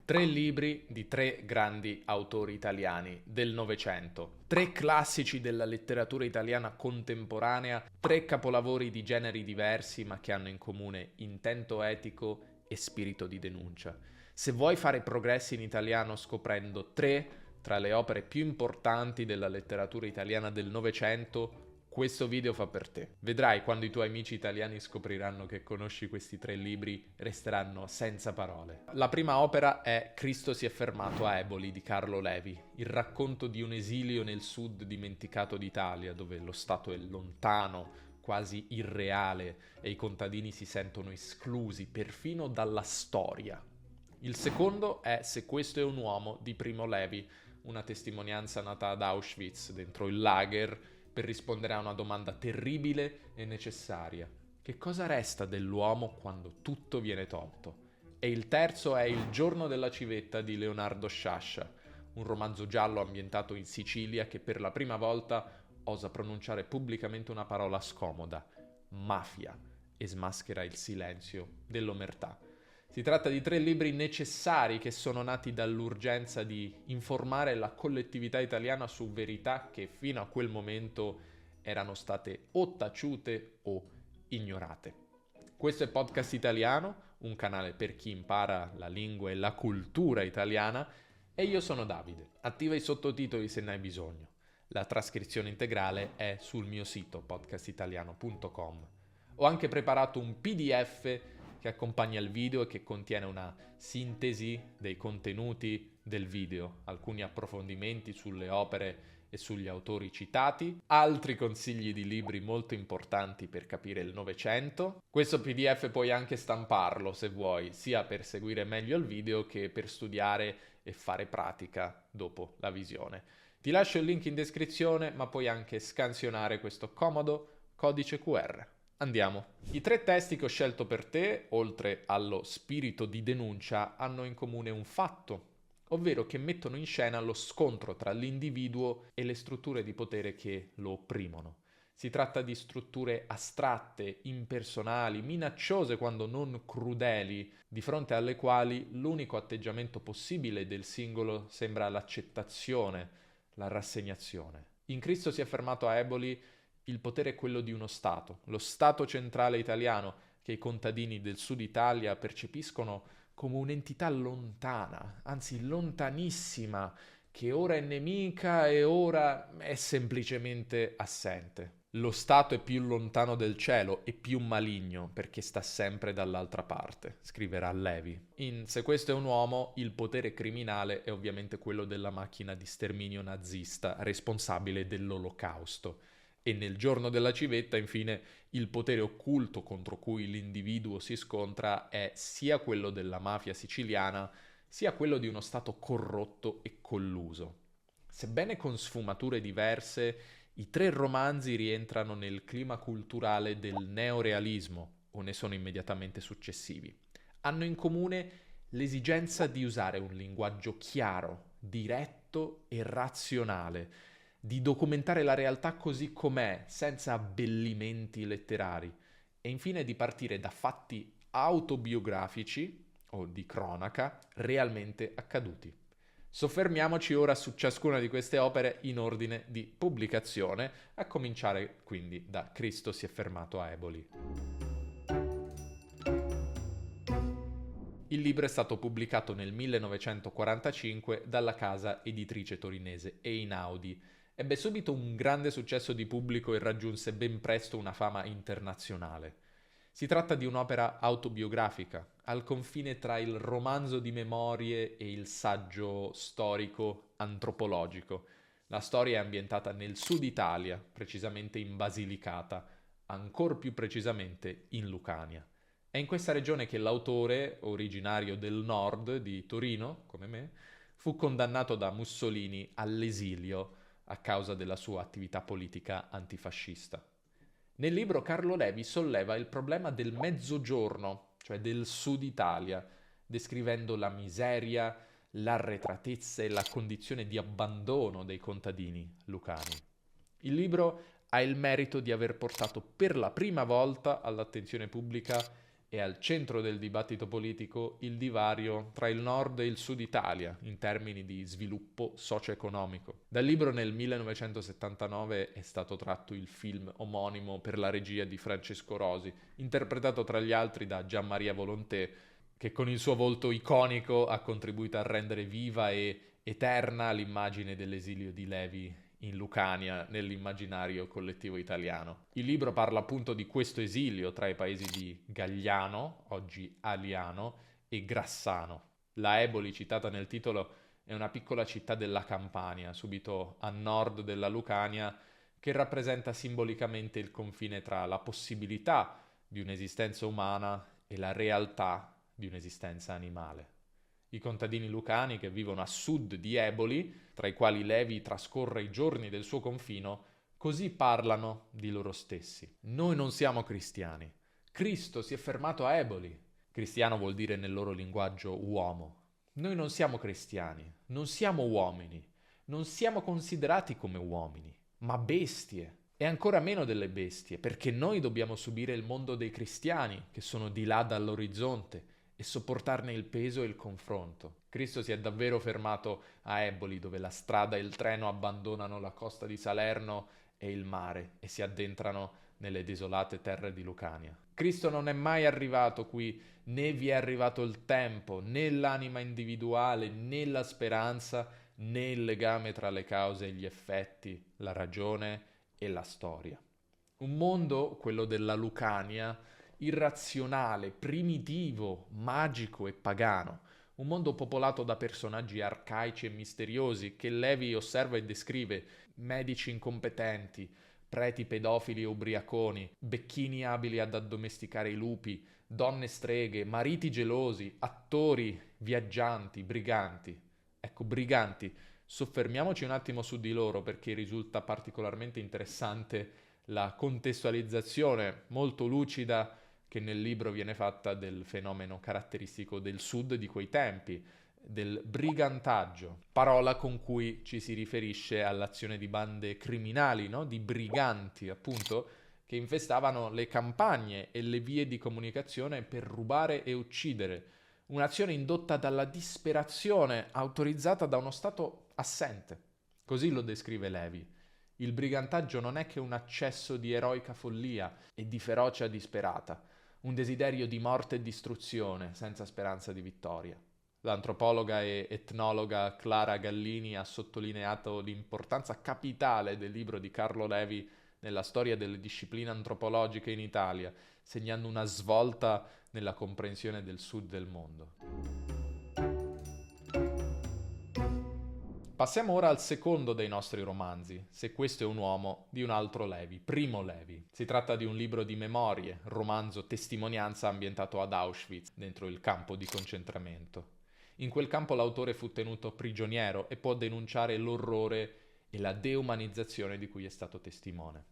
Tre libri di tre grandi autori italiani del Novecento, tre classici della letteratura italiana contemporanea, tre capolavori di generi diversi ma che hanno in comune intento etico e spirito di denuncia. Se vuoi fare progressi in italiano scoprendo tre tra le opere più importanti della letteratura italiana del Novecento, questo video fa per te. Vedrai quando i tuoi amici italiani scopriranno che conosci questi tre libri, resteranno senza parole. La prima opera è Cristo si è fermato a Eboli di Carlo Levi, il racconto di un esilio nel sud dimenticato d'Italia, dove lo Stato è lontano, quasi irreale, e i contadini si sentono esclusi perfino dalla storia. Il secondo è Se questo è un uomo di Primo Levi, una testimonianza nata ad Auschwitz, dentro il lager, per rispondere a una domanda terribile e necessaria. Che cosa resta dell'uomo quando tutto viene tolto? E il terzo è Il giorno della civetta di Leonardo Sciascia, un romanzo giallo ambientato in Sicilia che per la prima volta osa pronunciare pubblicamente una parola scomoda, mafia, e smaschera il silenzio dell'omertà. Si tratta di tre libri necessari che sono nati dall'urgenza di informare la collettività italiana su verità che fino a quel momento erano state o taciute o ignorate. Questo è Podcast Italiano, un canale per chi impara la lingua e la cultura italiana, e io sono Davide. Attiva i sottotitoli se ne hai bisogno. La trascrizione integrale è sul mio sito podcastitaliano.com. Ho anche preparato un PDF che accompagna il video e che contiene una sintesi dei contenuti del video, alcuni approfondimenti sulle opere e sugli autori citati, altri consigli di libri molto importanti per capire il Novecento. Questo PDF puoi anche stamparlo se vuoi, sia per seguire meglio il video che per studiare e fare pratica dopo la visione. Ti lascio il link in descrizione, ma puoi anche scansionare questo comodo codice QR. Andiamo. I tre testi che ho scelto per te, oltre allo spirito di denuncia, hanno in comune un fatto, ovvero che mettono in scena lo scontro tra l'individuo e le strutture di potere che lo opprimono. Si tratta di strutture astratte, impersonali, minacciose quando non crudeli, di fronte alle quali l'unico atteggiamento possibile del singolo sembra l'accettazione, la rassegnazione. In Cristo si è fermato a Eboli. Il potere è quello di uno Stato, lo Stato centrale italiano, che i contadini del sud Italia percepiscono come un'entità lontana, anzi lontanissima, che ora è nemica e ora è semplicemente assente. Lo Stato è più lontano del cielo e più maligno perché sta sempre dall'altra parte, scriverà Levi. In Se questo è un uomo, il potere criminale è ovviamente quello della macchina di sterminio nazista, responsabile dell'Olocausto. E nel giorno della civetta, infine, il potere occulto contro cui l'individuo si scontra è sia quello della mafia siciliana, sia quello di uno Stato corrotto e colluso. Sebbene con sfumature diverse, i tre romanzi rientrano nel clima culturale del neorealismo, o ne sono immediatamente successivi. Hanno in comune l'esigenza di usare un linguaggio chiaro, diretto e razionale, di documentare la realtà così com'è, senza abbellimenti letterari, e infine di partire da fatti autobiografici o di cronaca realmente accaduti. Soffermiamoci ora su ciascuna di queste opere in ordine di pubblicazione, a cominciare quindi da Cristo si è fermato a Eboli. Il libro è stato pubblicato nel 1945 dalla casa editrice torinese Einaudi. Ebbe subito un grande successo di pubblico e raggiunse ben presto una fama internazionale. Si tratta di un'opera autobiografica, al confine tra il romanzo di memorie e il saggio storico antropologico. La storia è ambientata nel sud Italia, precisamente in Basilicata, ancor più precisamente in Lucania. È in questa regione che l'autore, originario del nord di Torino, come me, fu condannato da Mussolini all'esilio a causa della sua attività politica antifascista. Nel libro Carlo Levi solleva il problema del mezzogiorno, cioè del sud Italia, descrivendo la miseria, l'arretratezza e la condizione di abbandono dei contadini lucani. Il libro ha il merito di aver portato per la prima volta all'attenzione pubblica e al centro del dibattito politico il divario tra il nord e il sud Italia in termini di sviluppo socio-economico. Dal libro nel 1979 è stato tratto il film omonimo per la regia di Francesco Rosi, interpretato tra gli altri da Gianmaria Volonté, che con il suo volto iconico ha contribuito a rendere viva e eterna l'immagine dell'esilio di Levi in Lucania nell'immaginario collettivo italiano. Il libro parla appunto di questo esilio tra i paesi di Gagliano, oggi Aliano, e Grassano. La Eboli, citata nel titolo, è una piccola città della Campania, subito a nord della Lucania, che rappresenta simbolicamente il confine tra la possibilità di un'esistenza umana e la realtà di un'esistenza animale. I contadini lucani che vivono a sud di Eboli, tra i quali Levi trascorre i giorni del suo confino, così parlano di loro stessi. Noi non siamo cristiani. Cristo si è fermato a Eboli. Cristiano vuol dire nel loro linguaggio uomo. Noi non siamo cristiani, non siamo uomini, non siamo considerati come uomini, ma bestie. E ancora meno delle bestie, perché noi dobbiamo subire il mondo dei cristiani, che sono di là dall'orizzonte, e sopportarne il peso e il confronto. Cristo si è davvero fermato a Eboli, dove la strada e il treno abbandonano la costa di Salerno e il mare e si addentrano nelle desolate terre di Lucania. Cristo non è mai arrivato qui, né vi è arrivato il tempo, né l'anima individuale, né la speranza, né il legame tra le cause e gli effetti, la ragione e la storia. Un mondo, quello della Lucania, irrazionale, primitivo, magico e pagano. Un mondo popolato da personaggi arcaici e misteriosi che Levi osserva e descrive, medici incompetenti, preti pedofili e ubriaconi, becchini abili ad addomesticare i lupi, donne streghe, mariti gelosi, attori, viaggianti, briganti. Ecco, briganti, soffermiamoci un attimo su di loro perché risulta particolarmente interessante la contestualizzazione molto lucida che nel libro viene fatta del fenomeno caratteristico del sud di quei tempi, del brigantaggio, parola con cui ci si riferisce all'azione di bande criminali, no? Di briganti, appunto, che infestavano le campagne e le vie di comunicazione per rubare e uccidere. Un'azione indotta dalla disperazione, autorizzata da uno Stato assente. Così lo descrive Levi. Il brigantaggio non è che un accesso di eroica follia e di ferocia disperata, un desiderio di morte e distruzione senza speranza di vittoria. L'antropologa e etnologa Clara Gallini ha sottolineato l'importanza capitale del libro di Carlo Levi nella storia delle discipline antropologiche in Italia, segnando una svolta nella comprensione del sud del mondo. Passiamo ora al secondo dei nostri romanzi, Se questo è un uomo, di un altro Levi, Primo Levi. Si tratta di un libro di memorie, romanzo testimonianza ambientato ad Auschwitz, dentro il campo di concentramento. In quel campo l'autore fu tenuto prigioniero e può denunciare l'orrore e la deumanizzazione di cui è stato testimone.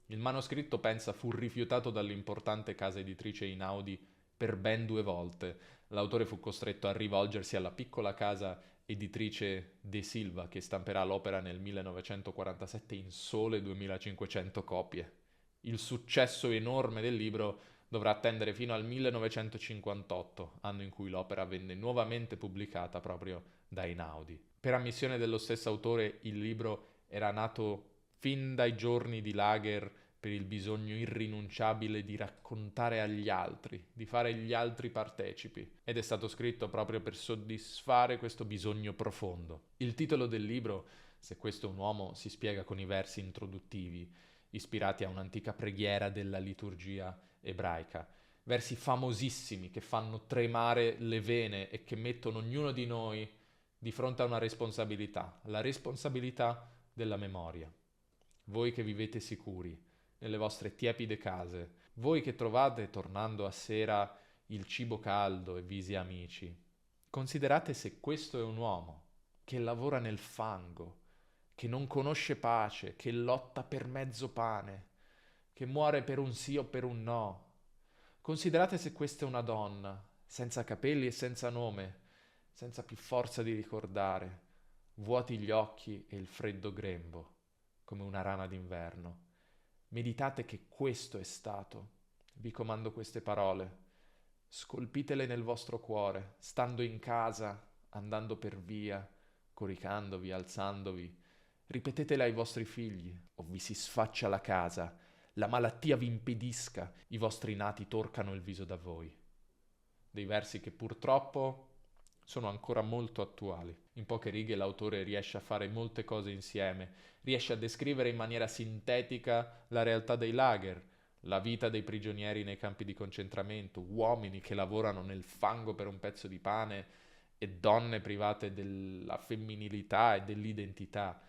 Il manoscritto, pensa, fu rifiutato dall'importante casa editrice Einaudi per ben 2 volte. L'autore fu costretto a rivolgersi alla piccola casa editrice De Silva, che stamperà l'opera nel 1947 in sole 2500 copie. Il successo enorme del libro dovrà attendere fino al 1958, anno in cui l'opera venne nuovamente pubblicata proprio da Einaudi. Per ammissione dello stesso autore, il libro era nato fin dai giorni di Lager per il bisogno irrinunciabile di raccontare agli altri, di fare gli altri partecipi, ed è stato scritto proprio per soddisfare questo bisogno profondo. Il titolo del libro, Se questo è un uomo, si spiega con i versi introduttivi, ispirati a un'antica preghiera della liturgia ebraica, versi famosissimi che fanno tremare le vene e che mettono ognuno di noi di fronte a una responsabilità, la responsabilità della memoria. Voi che vivete sicuri nelle vostre tiepide case, voi che trovate, tornando a sera, il cibo caldo e visi amici, considerate se questo è un uomo che lavora nel fango, che non conosce pace, che lotta per mezzo pane, che muore per un sì o per un no. Considerate se questa è una donna, senza capelli e senza nome, senza più forza di ricordare, vuoti gli occhi e il freddo grembo, come una rana d'inverno. Meditate che questo è stato. Vi comando queste parole. Scolpitele nel vostro cuore, stando in casa, andando per via, coricandovi, alzandovi. Ripetetele ai vostri figli, o vi si sfaccia la casa, la malattia vi impedisca, i vostri nati torcano il viso da voi. Dei versi che purtroppo sono ancora molto attuali. In poche righe l'autore riesce a fare molte cose insieme, riesce a descrivere in maniera sintetica la realtà dei lager, la vita dei prigionieri nei campi di concentramento, uomini che lavorano nel fango per un pezzo di pane e donne private della femminilità e dell'identità.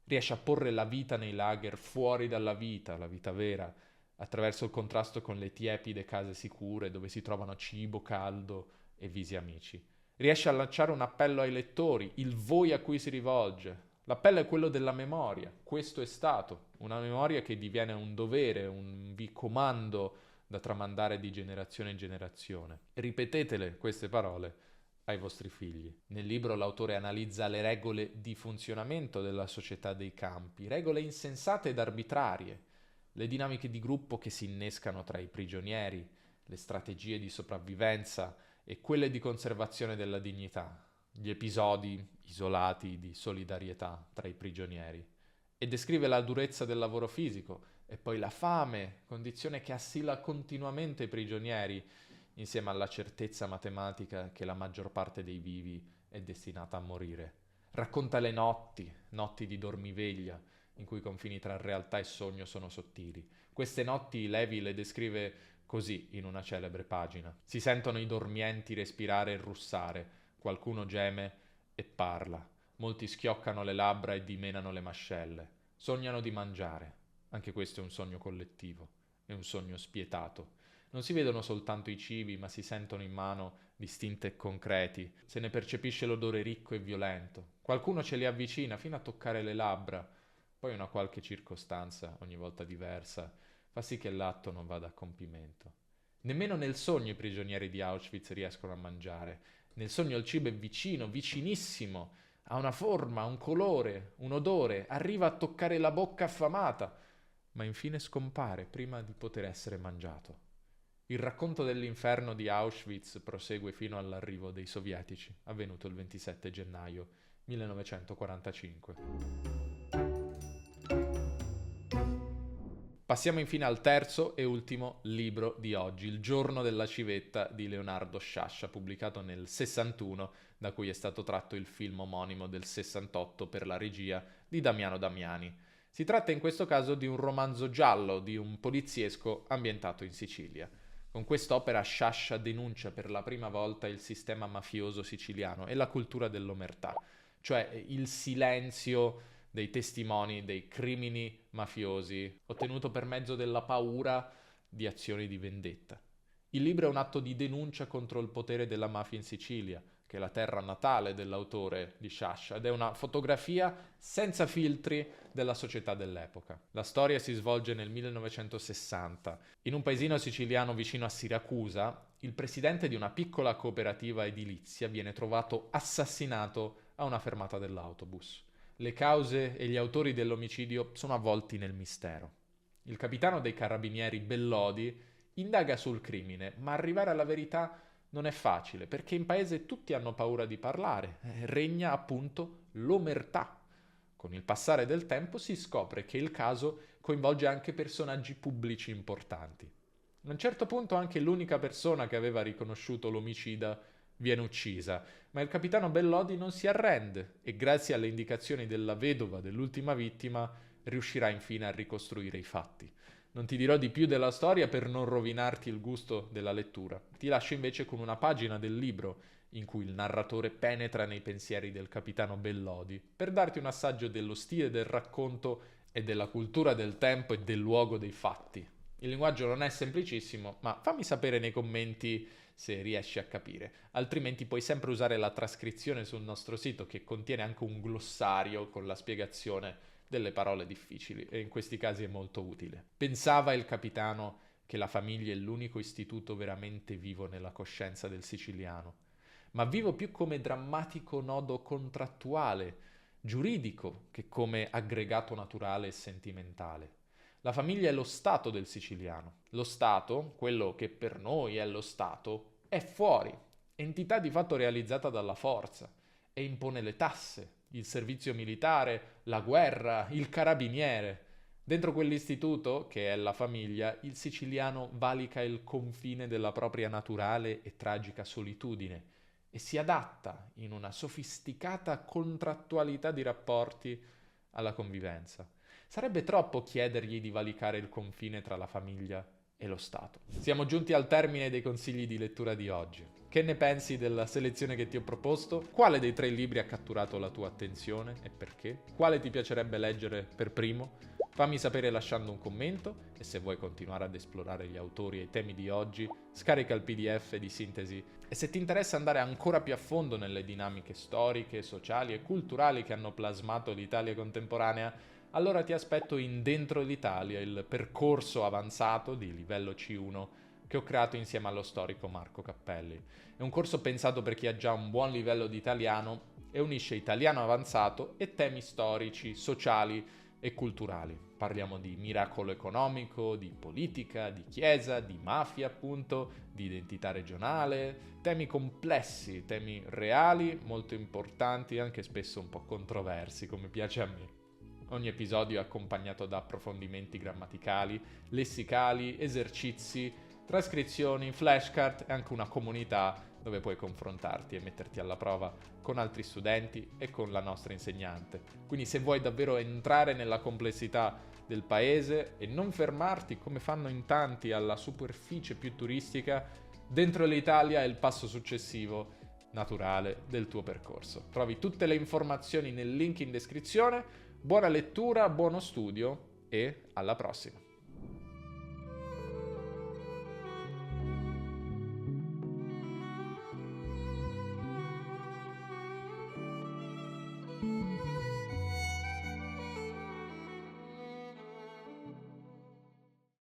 Riesce a porre la vita nei lager fuori dalla vita, la vita vera, attraverso il contrasto con le tiepide case sicure dove si trovano cibo caldo e visi amici. Riesce a lanciare un appello ai lettori, il voi a cui si rivolge. L'appello è quello della memoria. Questo è stato, una memoria che diviene un dovere, un vi comando da tramandare di generazione in generazione. Ripetetele queste parole ai vostri figli. Nel libro l'autore analizza le regole di funzionamento della società dei campi, regole insensate ed arbitrarie, le dinamiche di gruppo che si innescano tra i prigionieri, le strategie di sopravvivenza e quelle di conservazione della dignità, gli episodi isolati di solidarietà tra i prigionieri. E descrive la durezza del lavoro fisico e poi la fame, condizione che assilla continuamente i prigionieri, insieme alla certezza matematica che la maggior parte dei vivi è destinata a morire. Racconta le notti, notti di dormiveglia, in cui i confini tra realtà e sogno sono sottili. Queste notti Levi le descrive così in una celebre pagina. Si sentono i dormienti respirare e russare, qualcuno geme e parla, molti schioccano le labbra e dimenano le mascelle, sognano di mangiare. Anche questo è un sogno collettivo, è un sogno spietato. Non si vedono soltanto i cibi, ma si sentono in mano distinti e concreti. Se ne percepisce l'odore ricco e violento. Qualcuno ce li avvicina fino a toccare le labbra. Poi una qualche circostanza, ogni volta diversa, fa sì che l'atto non vada a compimento. Nemmeno nel sogno i prigionieri di Auschwitz riescono a mangiare. Nel sogno il cibo è vicino, vicinissimo, ha una forma, un colore, un odore, arriva a toccare la bocca affamata, ma infine scompare prima di poter essere mangiato. Il racconto dell'inferno di Auschwitz prosegue fino all'arrivo dei sovietici, avvenuto il 27 gennaio 1945. Passiamo infine al terzo e ultimo libro di oggi, Il giorno della civetta di Leonardo Sciascia, pubblicato nel 61, da cui è stato tratto il film omonimo del 68 per la regia di Damiano Damiani. Si tratta in questo caso di un romanzo giallo di un poliziesco ambientato in Sicilia. Con quest'opera Sciascia denuncia per la prima volta il sistema mafioso siciliano e la cultura dell'omertà, cioè il silenzio dei testimoni dei crimini mafiosi, ottenuto per mezzo della paura di azioni di vendetta. Il libro è un atto di denuncia contro il potere della mafia in Sicilia, che è la terra natale dell'autore di Sciascia, ed è una fotografia senza filtri della società dell'epoca. La storia si svolge nel 1960. In un paesino siciliano vicino a Siracusa, il presidente di una piccola cooperativa edilizia viene trovato assassinato a una fermata dell'autobus. Le cause e gli autori dell'omicidio sono avvolti nel mistero. Il capitano dei carabinieri Bellodi indaga sul crimine, ma arrivare alla verità non è facile, perché in paese tutti hanno paura di parlare, regna appunto l'omertà. Con il passare del tempo si scopre che il caso coinvolge anche personaggi pubblici importanti. A un certo punto anche l'unica persona che aveva riconosciuto l'omicida viene uccisa, ma il capitano Bellodi non si arrende e grazie alle indicazioni della vedova dell'ultima vittima riuscirà infine a ricostruire i fatti. Non ti dirò di più della storia per non rovinarti il gusto della lettura. Ti lascio invece con una pagina del libro in cui il narratore penetra nei pensieri del capitano Bellodi per darti un assaggio dello stile del racconto e della cultura del tempo e del luogo dei fatti. Il linguaggio non è semplicissimo, ma fammi sapere nei commenti se riesci a capire. Altrimenti puoi sempre usare la trascrizione sul nostro sito che contiene anche un glossario con la spiegazione delle parole difficili e in questi casi è molto utile. Pensava il capitano che la famiglia è l'unico istituto veramente vivo nella coscienza del siciliano, ma vivo più come drammatico nodo contrattuale, giuridico, che come aggregato naturale e sentimentale. La famiglia è lo Stato del siciliano. Lo Stato, quello che per noi è lo Stato, è fuori, entità di fatto realizzata dalla forza, e impone le tasse, il servizio militare, la guerra, il carabiniere. Dentro quell'istituto, che è la famiglia, il siciliano valica il confine della propria naturale e tragica solitudine e si adatta in una sofisticata contrattualità di rapporti alla convivenza. Sarebbe troppo chiedergli di valicare il confine tra la famiglia e lo Stato. Siamo giunti al termine dei consigli di lettura di oggi. Che ne pensi della selezione che ti ho proposto? Quale dei 3 libri ha catturato la tua attenzione e perché? Quale ti piacerebbe leggere per primo? Fammi sapere lasciando un commento e se vuoi continuare ad esplorare gli autori e i temi di oggi, scarica il PDF di sintesi e se ti interessa andare ancora più a fondo nelle dinamiche storiche, sociali e culturali che hanno plasmato l'Italia contemporanea, allora ti aspetto in Dentro l'Italia, il percorso avanzato di livello C1 che ho creato insieme allo storico Marco Cappelli. È un corso pensato per chi ha già un buon livello di italiano e unisce italiano avanzato e temi storici, sociali e culturali. Parliamo di miracolo economico, di politica, di chiesa, di mafia appunto, di identità regionale, temi complessi, temi reali, molto importanti e anche spesso un po' controversi come piace a me. Ogni episodio è accompagnato da approfondimenti grammaticali, lessicali, esercizi, trascrizioni, flashcard e anche una comunità dove puoi confrontarti e metterti alla prova con altri studenti e con la nostra insegnante. Quindi se vuoi davvero entrare nella complessità del paese e non fermarti come fanno in tanti alla superficie più turistica, Dentro l'Italia è il passo successivo naturale del tuo percorso. Trovi tutte le informazioni nel link in descrizione. Buona lettura, buono studio e alla prossima!